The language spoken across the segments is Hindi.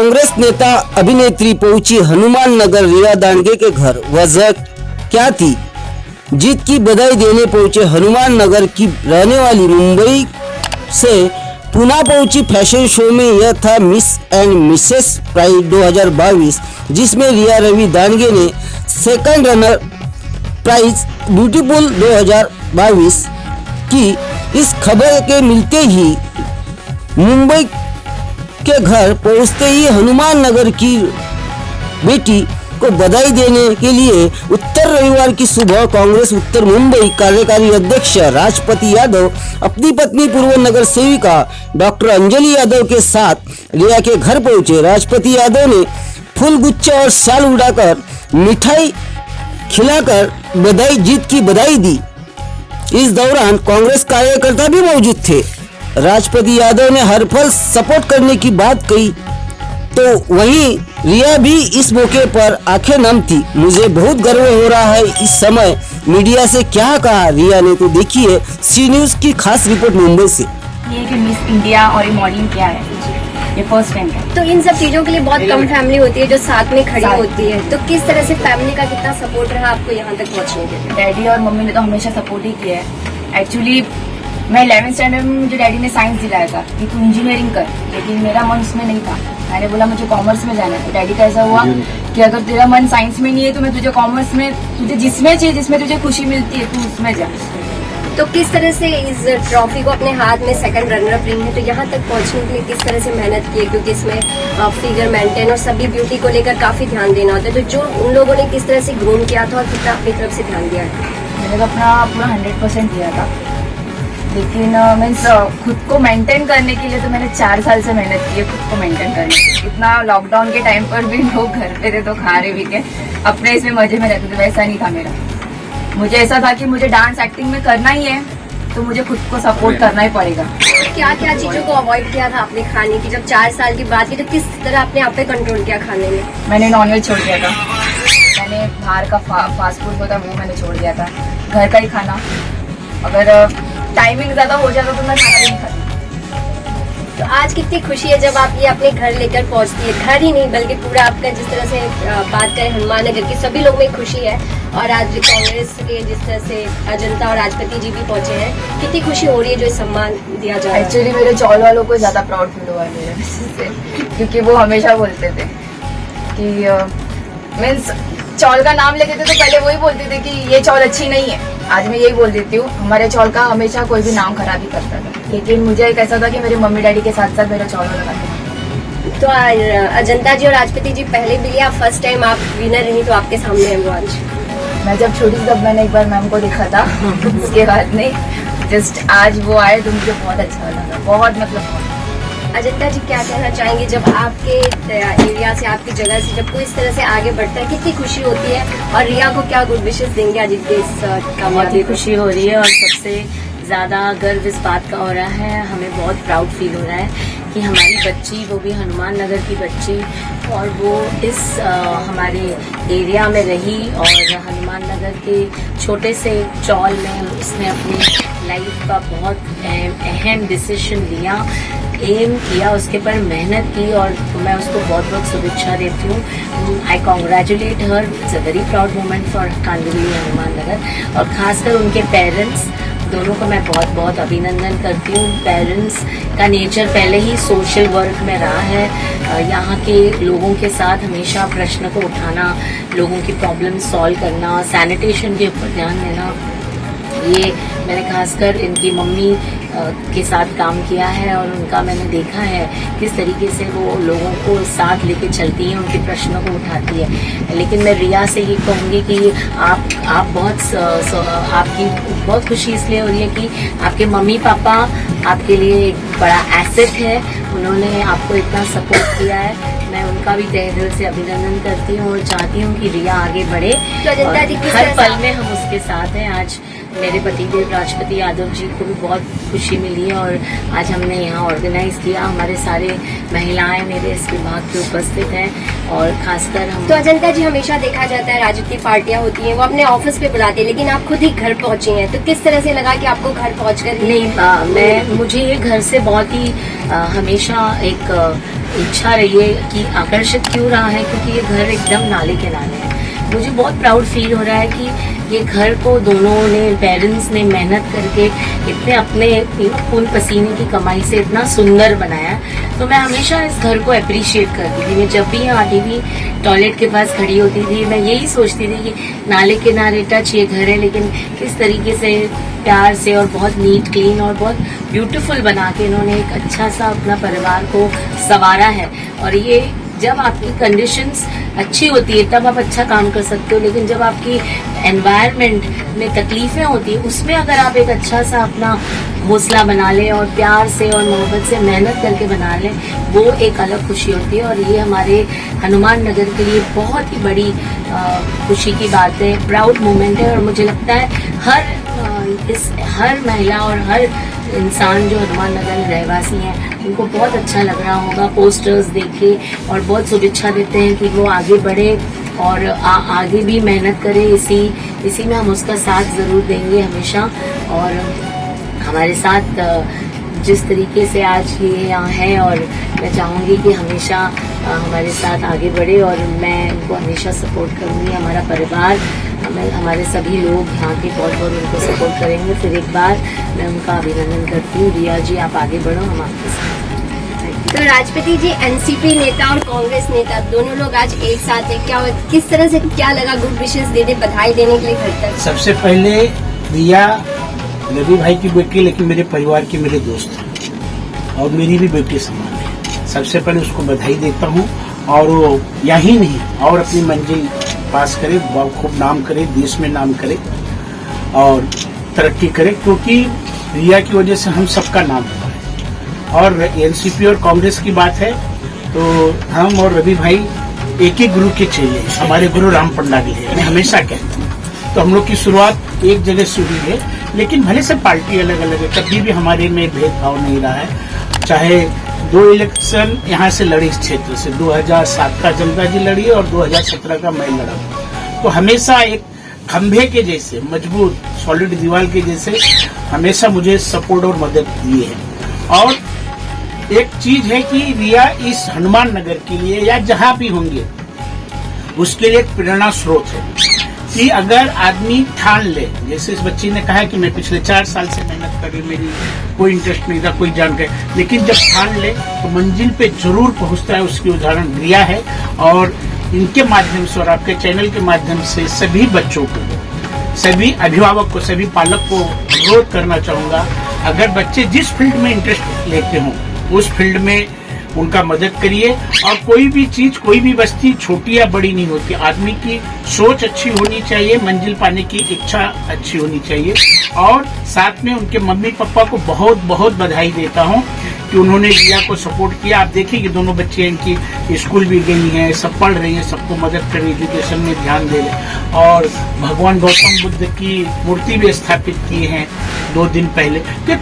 कांग्रेस नेता अभिनेत्री पहुंची हनुमान नगर रिया दांडगे के घर। वजह क्या थी? जीत की बधाई देने पहुंचे हनुमान नगर की रहने वाली मुंबई से पुणे पहुंची फैशन शो में। यह था मिस एंड मिसेस प्राइड 2022, जिसमें रिया रवि दांडगे ने सेकंड रनर प्राइज ब्यूटीफुल 2022 की। इस खबर के मिलते ही मुंबई के घर पहुंचते ही हनुमान नगर की बेटी को बधाई देने के लिए उत्तर रविवार की सुबह कांग्रेस उत्तर मुंबई कार्यकारी अध्यक्ष राजपति यादव अपनी पत्नी पूर्व नगर सेविका डॉक्टर अंजलि यादव के साथ रिया के घर पहुंचे। राजपति यादव ने फूल गुच्छे और शाल उड़ाकर मिठाई खिलाकर जीत की बधाई दी। इस दौरान कांग्रेस कार्यकर्ता भी मौजूद थे। राजपति यादव ने हर पल सपोर्ट करने की बात कही, तो वहीं रिया भी इस मौके पर आंखें नम थी। मुझे बहुत गर्व हो रहा है इस समय मीडिया से क्या कहा रिया ने, तो देखिए सी न्यूज़ की खास रिपोर्ट मुंबई से। ये कि मिस इंडिया और ये मॉडलिंग क्या है, ये फर्स्ट टाइम है। तो इन सब चीजों के लिए बहुत कम फैमिली होती है जो साथ में खड़ी होती है, तो किस तरह से फैमिली का कितना सपोर्ट रहा आपको यहाँ तक पहुँचने के लिए? डैडी और मम्मी ने तो हमेशा सपोर्ट ही किया है। एक्चुअली मैं 11th स्टैंडर्ड में मुझे डैडी ने साइंस दिलाया था कि तू इंजीनियरिंग कर, लेकिन मेरा मन उसमें नहीं था। मैंने बोला मुझे कॉमर्स में जाना है। तो डैडी का ऐसा हुआ कि अगर तेरा मन साइंस में नहीं है तो मैं तुझे कॉमर्स में, तुझे जिसमें चाहिए, जिसमें तुझे खुशी मिलती है, तू उसमें जा। तो किस तरह से इस ट्रॉफी को अपने हाथ में सेकंड रनर अप रही है, तो यहाँ तक पहुँचने के लिए किस तरह से मेहनत की है? क्योंकि इसमें फिगर मेंटेन और सभी ब्यूटी को लेकर काफी ध्यान देना होता है, तो जो उन लोगों ने किस तरह से ग्रूम किया था और कितना अपनी तरफ से ध्यान दिया है? मैंने तो अपना पूरा 100% दिया था, लेकिन मीन्स खुद को मेंटेन करने के लिए तो मैंने 4 साल से मेहनत की है खुद को मेंटेन करने की। इतना लॉकडाउन के टाइम पर भी लोग घर पे थे तो खा रहे भी थे, अपने इसमें मजे में रहते थे, वैसा नहीं था मेरा। मुझे ऐसा था कि मुझे डांस एक्टिंग में करना ही है तो मुझे खुद को सपोर्ट करना ही पड़ेगा। क्या क्या चीजों को अवॉइड किया था आपने खाने की? जब 4 साल की बात की तो किस तरह आपने आप पे कंट्रोल किया खाने में? मैंने नॉनवेज छोड़ दिया था, मैंने बाहर का फास्ट फूड होता वो मैंने छोड़ दिया था। घर का ही खाना, अगर टाइमिंग ज्यादा हो जाता तो मैं खाना भी नहीं खाती। तो आज कितनी खुशी है जब आप ये अपने घर लेकर पहुंचती है? घर ही नहीं बल्कि पूरा आपका, जिस तरह से बात करें हनुमान नगर की, सभी लोग में खुशी है। और आज कांग्रेस के जिस तरह से अजंता और राजपति जी भी पहुंचे हैं, कितनी खुशी हो रही है जो सम्मान दिया जा रहा है? एक्चुअली मेरे चौल वालों को ज्यादा प्राउड फील हुआ है मेरे से, क्योंकि वो हमेशा बोलते थे कि मीन्स चौल का नाम लेते थे तो पहले वही बोलते थे कि ये चौल अच्छी नहीं है। आज मैं यही बोल देती हूँ, हमारे चौल का हमेशा कोई भी नाम खराब ही करता था, लेकिन मुझे एक ऐसा था कि मेरे मम्मी डैडी के साथ साथ मेरा चौल लगा था। तो अजंता जी और राजपति जी पहले भी लिया, फर्स्ट टाइम आप विनर रही, तो आपके सामने है वो आज। मैं जब छोटी थी तब मैंने एक बार मैम को देखा था, उसके बाद नहीं, जस्ट आज वो आए तो मुझे बहुत अच्छा लगा, बहुत मतलब। अजंता जी क्या कहना चाहेंगे जब आपके एरिया से, आपकी जगह से जब कोई इस तरह से आगे बढ़ता है, कितनी खुशी होती है? और रिया को क्या गुड विशेष देंगे आज इनके इस कामयाबी? खुशी हो रही है और सबसे ज़्यादा गर्व इस बात का हो रहा है, हमें बहुत प्राउड फील हो रहा है कि हमारी बच्ची, वो भी हनुमान नगर की बच्ची, और वो इस हमारे एरिया में रही और हनुमान नगर के छोटे से चौल में उसने अपनी लाइफ का बहुत अहम डिसीजन लिया, एम किया, उसके पर मेहनत की, और मैं उसको बहुत बहुत शुभेच्छा देती हूँ। I congratulate her, it's a very proud moment for Kandivali Hanuman Nagar, और खासकर उनके पेरेंट्स दोनों को मैं बहुत बहुत अभिनंदन करती हूँ। पेरेंट्स का नेचर पहले ही सोशल वर्क में रहा है, यहाँ के लोगों के साथ हमेशा प्रश्न को उठाना, लोगों की प्रॉब्लम सॉल्व करना, सैनिटेशन के ऊपर ध्यान देना, ये मैंने खासकर इनकी मम्मी के साथ काम किया है, और उनका मैंने देखा है किस तरीके से वो लोगों को साथ लेके चलती हैं, उनके प्रश्नों को उठाती है। लेकिन मैं रिया से ये कहूँगी कि आप आपकी बहुत खुशी इसलिए हो रही है कि आपके मम्मी पापा आपके लिए एक बड़ा एसेट है, उन्होंने आपको इतना सपोर्ट किया है। मैं उनका भी तहे दिल से अभिनंदन करती हूँ और चाहती हूँ कि रिया आगे बढ़े, और हर पल में हम उसके साथ हैं। आज मेरे पतिदेव राजपति यादव जी को भी बहुत खुशी मिली है, और आज हमने यहाँ ऑर्गेनाइज किया, हमारे सारे महिलाएं मेरे इस विभाग के उपस्थित हैं, और खासकर हम तो अजंता जी, हमेशा देखा जाता है राजनीतिक पार्टियां होती हैं वो अपने ऑफिस पे बुलाते हैं, लेकिन आप खुद ही घर पहुंची हैं, तो किस तरह से लगा कि आपको घर पहुंचकर नहीं, मुझे ये घर से बहुत ही हमेशा एक इच्छा रही है कि आकर्षित क्यों रहा है, क्योंकि ये घर एकदम नाले किनारे है। मुझे बहुत प्राउड फील हो रहा है कि ये घर को दोनों ने, पेरेंट्स ने मेहनत करके इतने अपने खून पसीने की कमाई से इतना सुंदर बनाया। तो मैं हमेशा इस घर को अप्रिशिएट करती थी। मैं जब भी यहाँ आती थी, टॉयलेट के पास खड़ी होती थी, मैं यही सोचती थी कि नाले किनारे टच ये घर है, लेकिन किस तरीके से प्यार से और बहुत नीट क्लीन और बहुत ब्यूटीफुल बना के इन्होंने एक अच्छा सा अपना परिवार को संवारा है। और ये जब आपकी कंडीशंस अच्छी होती है तब आप अच्छा काम कर सकते हो, लेकिन जब आपकी एनवायरनमेंट में तकलीफें होती है उसमें अगर आप एक अच्छा सा अपना घोंसला बना लें और प्यार से और मोहब्बत से मेहनत करके बना लें, वो एक अलग खुशी होती है। और ये हमारे हनुमान नगर के लिए बहुत ही बड़ी खुशी की बात है, प्राउड मोमेंट है। और मुझे लगता है हर महिला और हर इंसान जो हनुमान नगर रहवासी हैं उनको बहुत अच्छा लग रहा होगा पोस्टर्स देख के, और बहुत शुभेच्छा देते हैं कि वो आगे बढ़े और आगे भी मेहनत करे। इसी में हम उसका साथ जरूर देंगे हमेशा। और हमारे साथ जिस तरीके से आज ये यहाँ है, और मैं चाहूँगी कि हमेशा हमारे साथ आगे बढ़े, और मैं इनको हमेशा सपोर्ट करूँगी। हमारा परिवार, हमारे सभी लोग यहाँ के बहुत उनको सपोर्ट करेंगे। फिर एक बार मैं उनका अभिनंदन करती हूँ। रिया जी, आप आगे बढ़ो, हम आपके साथ। तो राजपति जी, एनसीपी नेता और कांग्रेस नेता दोनों लोग आज एक साथ हैं, किस तरह से क्या लगा गुड विशेष देने, बधाई देने के लिए घर तक? सबसे पहले रिया रवि भाई की बेटी, लेकिन मेरे परिवार की मेरे दोस्त है और मेरी भी बेटी समान है। सबसे पहले उसको बधाई देता हूँ, और वो यही नहीं और अपनी मंजिल पास करे, खूब नाम करे, देश में नाम करे और तरक्की करे, क्योंकि रिया की वजह से हम सबका नाम हुआ है। और एनसीपी और कांग्रेस की बात है तो हम और रवि भाई एक ही गुरु के चेले हैं। हमारे गुरु राम पंडागी है, मैं हमेशा कहता हूँ। तो हम लोग की शुरुआत एक जगह से हुई है, लेकिन भले से पार्टी अलग अलग है, कभी भी हमारे में भेदभाव नहीं रहा है। चाहे 2 इलेक्शन यहाँ से लड़ी इस क्षेत्र से, 2007 का जनता जी लड़ी और 2017 का मैं लड़ा। तो हमेशा एक खंभे के जैसे मजबूत सॉलिड दीवार के जैसे हमेशा मुझे सपोर्ट और मदद दिए है। और एक चीज है कि रिया इस हनुमान नगर के लिए या जहां भी होंगे उसके लिए एक प्रेरणा स्रोत है कि अगर आदमी ठान ले, जैसे इस बच्ची ने कहा कि मैं पिछले 4 साल से मेहनत कर रही, मेरी कोई इंटरेस्ट नहीं था, कोई जानकारी, लेकिन जब ठान ले तो मंजिल पे जरूर पहुंचता है। उसकी उदाहरण रिया है। और इनके माध्यम से और आपके चैनल के माध्यम से सभी बच्चों को, सभी अभिभावक को, सभी पालक को अनुरोध करना चाहूंगा, अगर बच्चे जिस फील्ड में इंटरेस्ट लेते हों उस फील्ड में उनका मदद करिए। और कोई भी चीज, कोई भी बस्ती छोटी या बड़ी नहीं होती, आदमी की सोच अच्छी होनी चाहिए, मंजिल पाने की इच्छा अच्छी होनी चाहिए। और साथ में उनके मम्मी पापा को बहुत बहुत बधाई देता हूँ कि उन्होंने रिया को सपोर्ट किया। आप देखिए कि दोनों बच्चे इनकी स्कूल भी गई हैं, सब पढ़ रही हैं, सबको मदद कर रही, एजुकेशन में ध्यान दे रहे। और भगवान गौतम बुद्ध की मूर्ति भी स्थापित की है 2 दिन पहले। कि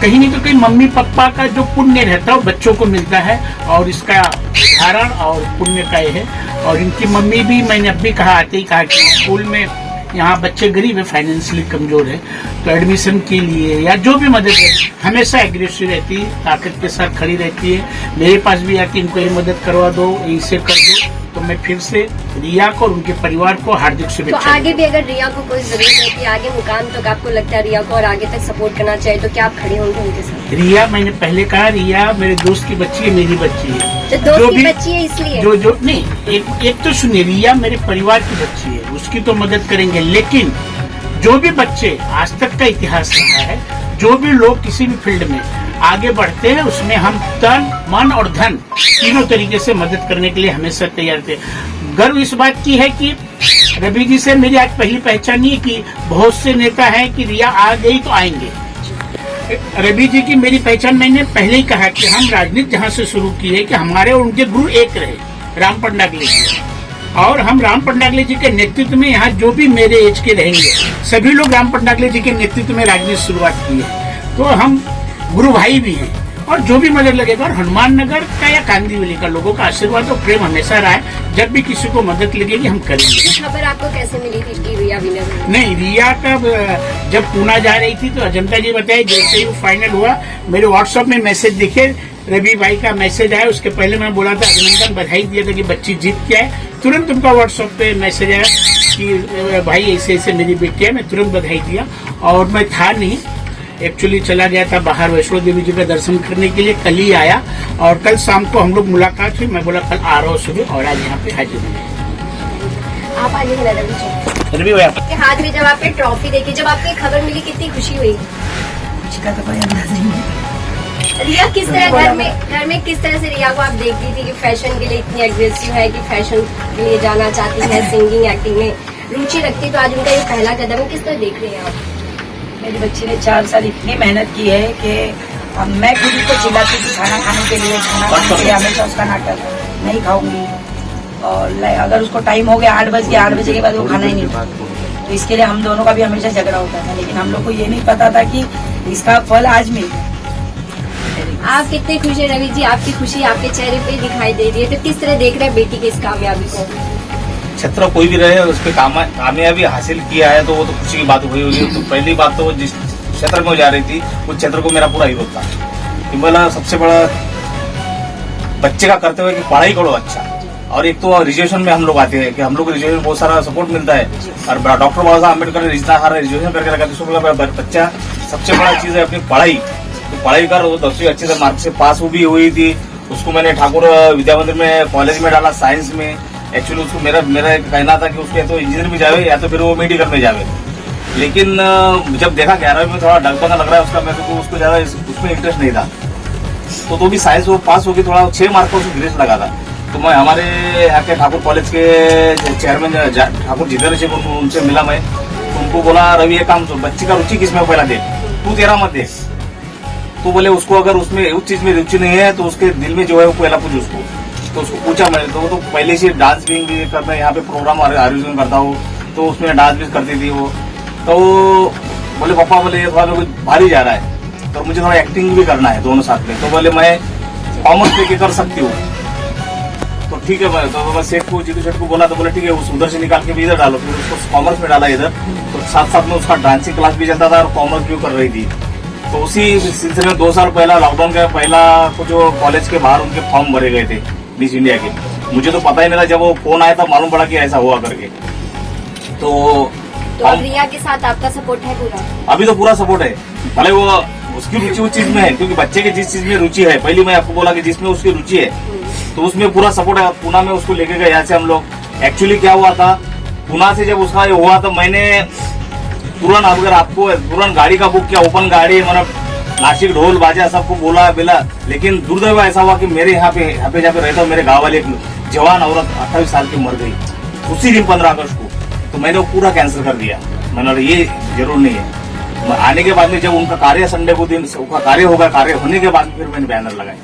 कहीं नहीं तो कहीं मम्मी पापा का जो पुण्य रहता है वो बच्चों को मिलता है, और इसका उदाहरण और पुण्य का ये है। और इनकी मम्मी भी, मैंने अब भी कहा, आते ही कहा कि स्कूल में यहाँ बच्चे गरीब है, फाइनेंशियली कमजोर है, तो एडमिशन के लिए या जो भी मदद है हमेशा एग्रेसिव रहती है, ताकत के साथ खड़ी रहती है। मेरे पास भी आती, इनको ये मदद करवा दो, इसे कर दो। तो मैं फिर से रिया को और उनके परिवार को हार्दिक शुभेच्छा। तो आगे भी अगर रिया को कोई जरूरत रहती है, आगे मुकाम तक आपको लगता है रिया को और आगे तक सपोर्ट करना चाहिए, तो क्या आप खड़े होंगे उनके साथ? रिया, मैंने पहले कहा, रिया मेरे दोस्त की बच्ची है, मेरी बच्ची है। तो दोस्त की बच्ची है इसलिए जो नहीं, एक तो सुनिए, रिया मेरे परिवार की बच्ची है, उसकी तो मदद करेंगे, लेकिन जो भी बच्चे, आज तक का इतिहास रहा है, जो भी लोग किसी भी फील्ड में आगे बढ़ते हैं उसमें हम तन, मन और धन तीनों तरीके से मदद करने के लिए हमेशा तैयार थे। गर्व इस बात की है कि रवि जी से मेरी आज पहली पहचान नहीं कि बहुत से नेता हैं कि रिया आ गई तो आएंगे। रवि जी की मेरी पहचान, मैंने पहले ही कहा कि हम राजनीति जहाँ से शुरू की है कि हमारे और उनके गुरु एक रहे, राम पंडागले जी। और हम राम पंडागले जी के नेतृत्व में यहाँ जो भी मेरे एज के रहेंगे सभी लोग राम पंडागले जी के नेतृत्व में राजनीति शुरुआत की है। तो हम गुरु भाई भी हैं और जो भी मदद लगेगा, और हनुमान नगर का या कांदिवली का लोगों का आशीर्वाद और प्रेम हमेशा रहा है। जब भी किसी को मदद लगेगी हम करेंगे। ये खबर आपको कैसे मिली थी कि रिया विनर हुई? नहीं, रिया का जब पूना जा रही थी तो अजंता जी बताए, जैसे ही वो फाइनल हुआ मेरे व्हाट्सएप में मैसेज दिखे, रवि भाई का मैसेज आया। उसके पहले मैं बोला था अभिनंदन, बधाई दिया था कि बच्ची जीत के आए। तुरंत उनका व्हाट्सएप पे मैसेज आया कि भाई ऐसे ऐसे मेरी बेटी है। मैं तुरंत बधाई दिया और मैं था नहीं, एक्चुअली चला गया था बाहर वैष्णो देवी जी का दर्शन करने के लिए। कल ही आया और कल शाम को हम लोग मुलाकात हुई। मैं बोला कल आ रहा हूँ सुबह, और आज यहाँ पे हाजिर हूँ। आप आगे हैं रवि जी। रवि भाई आपके हाथ में जब आपने ट्रॉफी देखी, जब आपको खबर मिली, कितनी खुशी हुई? खुशी का तो कोई अंदाज नहीं है। रिया किस तरह घर में किस तरह से रिया को आप देखती थी कि फैशन के लिए इतनी एग्रेसिव है, कि फैशन के लिए जाना चाहती है, सिंगिंग एक्टिंग में रुचि रखती, तो आज उनका ये पहला कदम है, किस तरह देख रहे हैं आप? मेरी बच्ची ने 4 साल इतनी मेहनत की है कि मैं खुद उसको चिल्लाती थी खाना खाने के लिए, हमेशा उसका नाटक नहीं खाऊंगी, और अगर उसको टाइम हो गया 8 बजे के बाद वो खाना ही नहीं खाता। तो इसके लिए हम दोनों का भी हमेशा झगड़ा होता था, लेकिन हम लोग को ये नहीं पता था कि इसका फल आज मिल। आप कितने खुश हैं रवि जी? आपकी खुशी आपके चेहरे पे दिखाई दे रही है, तो किस तरह देख रहे हैं बेटी की इस कामयाबी को? क्षेत्र कोई भी रहे, उस पर कामयाबी हासिल किया है तो वो तो खुशी की बात हुई होगी। तो पहली बात तो वो जिस क्षेत्र में जा रही थी उस क्षेत्र को मेरा पूरा विरोध था कि बोला सबसे बड़ा बच्चे का करते हुए कि पढ़ाई करो अच्छा। और एक तो रिजर्वेशन में हम लोग आते हैं कि हम लोग रिजर्वेशन बहुत सारा सपोर्ट मिलता है, और डॉक्टर बाबा साहब अम्बेडकर ने इतना सारा रिजर्वेशन करके रखा। तो बच्चा सबसे बड़ा चीज है अपनी पढ़ाई, तो पढ़ाई कर। वो 10वीं अच्छे से मार्क्स से पास भी हुई थी। उसको मैंने ठाकुर विद्या मंदिर में कॉलेज में डाला साइंस में। एक्चुअली उसको मेरा एक कहना था कि उसको या तो इंजीनियर में जावे या तो फिर वो मेडिकल में जावे, लेकिन जब देखा 11वीं में थोड़ा डगमगा लग रहा है उसका, मेरे को उसको ज्यादा उसमें इंटरेस्ट नहीं था। तो भी साइंस वो पास होगी, थोड़ा 6 मार्क का उसको ग्रेस लगा था। तो मैं हमारे यहाँ के ठाकुर कॉलेज के चेयरमैन ठाकुर जितेंद्र सिंह उनसे मिला। मैं उनको बोला रवि ये काम बच्ची का रुचि किसमें पहला देख, तू तेरा मत देख। तो बोले उसको अगर उसमें उस चीज में रुचि नहीं है तो उसके दिल में जो है वो पहला पूछ उसको। तो उसको पूछा मैंने, तो वो तो पहले से डांस भी करना, यहाँ पे प्रोग्राम आयोजन करता हूँ तो उसमें डांस भी करती थी वो। तो बोले पापा बोले ये थोड़ा कुछ भारी जा रहा है तो मुझे थोड़ा एक्टिंग भी करना है दोनों साथ में। तो बोले मैं कॉमर्स लेके कर सकती हूँ। तो ठीक है, मैं सेठ को जीतू सेठ को बोला, तो बोले ठीक है उस उधर से निकाल के भी इधर डालो। फिर उसको कॉमर्स में डाला इधर, तो साथ साथ में उसका डांसिंग क्लास भी चलता था और कॉमर्स भी कर रही थी। तो उसी सिलसिले में 2 साल पहला लॉकडाउन का पहला को जो कॉलेज के बाहर उनके फॉर्म भरे गए थे मिस इंडिया के, मुझे तो पता ही नहीं था। जब वो फोन आया था मालूम पड़ा कि ऐसा हुआ करके। तो अब रिया के साथ आपका सपोर्ट है पूरा? अभी तो पूरा सपोर्ट है, भले वो उसकी रुचि उस चीज में है, क्योंकि बच्चे की जिस चीज में रुचि है, पहले मैं आपको बोला कि जिसमें उसकी रुचि है तो उसमें पूरा सपोर्ट है। पुणे में उसको लेके गए यहाँ से हम लोग। एक्चुअली क्या हुआ था, पुणे से जब उसका हुआ तो मैंने तुरंत, अगर आपको तुरंत गाड़ी का बुक किया, ओपन गाड़ी, मतलब नासिक ढोल बाजा सबको बोला बेला। लेकिन दुर्दैव ऐसा हुआ कि मेरे यहाँ पे जहाँ पे रहता हूँ, मेरे गाँव वाले एक जवान औरत 28 साल की मर गई उसी दिन 15 अगस्त को। तो मैंने वो पूरा कैंसिल कर दिया। मैंने ये जरूर नहीं है। आने के बाद में जब उनका कार्य संडे को दिन उनका कार्य होगा, कार्य होने के बाद फिर मैंने बैनर लगाए।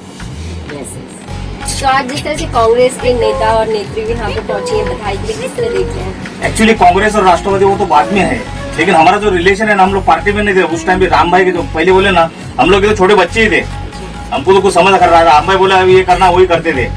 तो आज जिस तरह से कांग्रेस के नेता और नेत्री भी यहाँ पे पहुंची है बधाई के लिए, किस तरह देखते हैं? एक्चुअली कांग्रेस और राष्ट्रवादी वो तो बाद में है, लेकिन हमारा जो रिलेशन है ना, हम लोग पार्टी में नहीं थे उस टाइम भी। राम भाई के जो पहले बोले ना, हम लोग तो छोटे बच्चे ही थे, हमको तो कुछ समझ कर रहा था। राम भाई बोले अभी ये करना वही करते थे,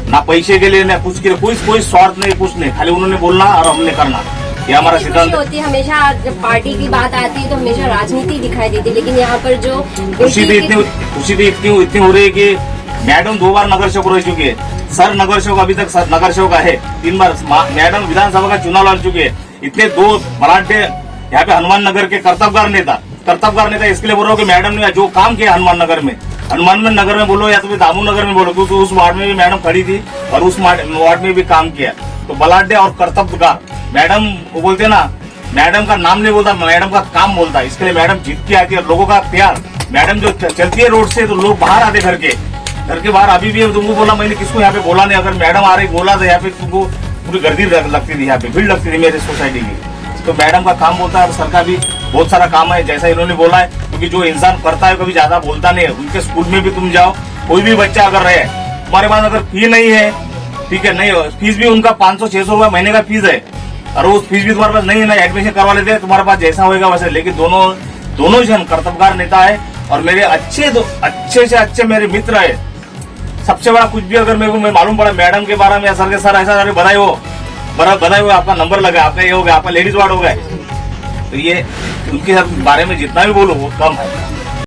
ना पैसे के लिए ना कुछ के लिए, कोई स्वार्थ नहीं, कुछ नहीं, खाली उन्होंने बोलना और हमने करना, ये हमारा सिद्धांत होती है। हमेशा जब पार्टी की बात आती है तो हमेशा राजनीति दिखाई देती है, लेकिन यहाँ पर जो खुशी भी इतनी हो रही है कि मैडम 2 बार नगर सेवक रह चुकी है, सर नगर सेवक अभी तक नगर सेवक है 3 बार, मैडम विधानसभा का चुनाव लड़ चुके हैं। इतने 2 बलाढ्य यहाँ पे हनुमान नगर के कर्तव्यगार नेता इसके लिए बोल रहा हूँ कि मैडम ने जो काम किया हनुमान नगर में बोलो या तो फिर दामू नगर में बोलो, क्योंकि उस वार्ड में भी मैडम खड़ी थी और उस वार्ड में भी काम किया। तो बलाढ्य और कर्तव्यगार मैडम वो बोलते ना, मैडम का नाम नहीं बोलता, मैडम का काम बोलता है। इसके लिए मैडम जीत के आती है, लोगों का प्यार। मैडम जो चलती है रोड से तो लोग बाहर आते घर के बाहर। अभी भी तुमको बोला, मैंने किसको यहाँ पे बोला नहीं, अगर मैडम आ रही बोला तो यहाँ पे तुमको पूरी गर्दी लगती थी, यहाँ पे भीड़ लगती थी मेरे सोसाइटी की। तो मैडम का काम बोलता है और सर का भी बहुत सारा काम है, जैसा इन्होंने बोला है, क्योंकि जो इंसान करता है कभी ज्यादा बोलता नहीं है। उनके स्कूल में भी तुम जाओ, कोई भी बच्चा अगर रहे, तुम्हारे पास अगर फी नहीं है, ठीक है, नहीं फीस भी उनका 500-600 रुपए महीने का फीस है, और उस फीस भी तुम्हारे पास नहीं है ना, एडमिशन करवा लेते हैं, तुम्हारे पास जैसा होगा वैसे। लेकिन दोनों जन कर्तव्यगार नेता है और मेरे अच्छे से अच्छे मेरे मित्र है। सबसे बड़ा कुछ भी अगर मेरे को मालूम पड़ा मैडम के बारे में, सर के सर ऐसा बधाई हो आपका नंबर लगा, आपका ये हो गया, आपका लेडीज वार्ड हो गया, तो ये उनके बारे में जितना भी बोलूं वो कम है।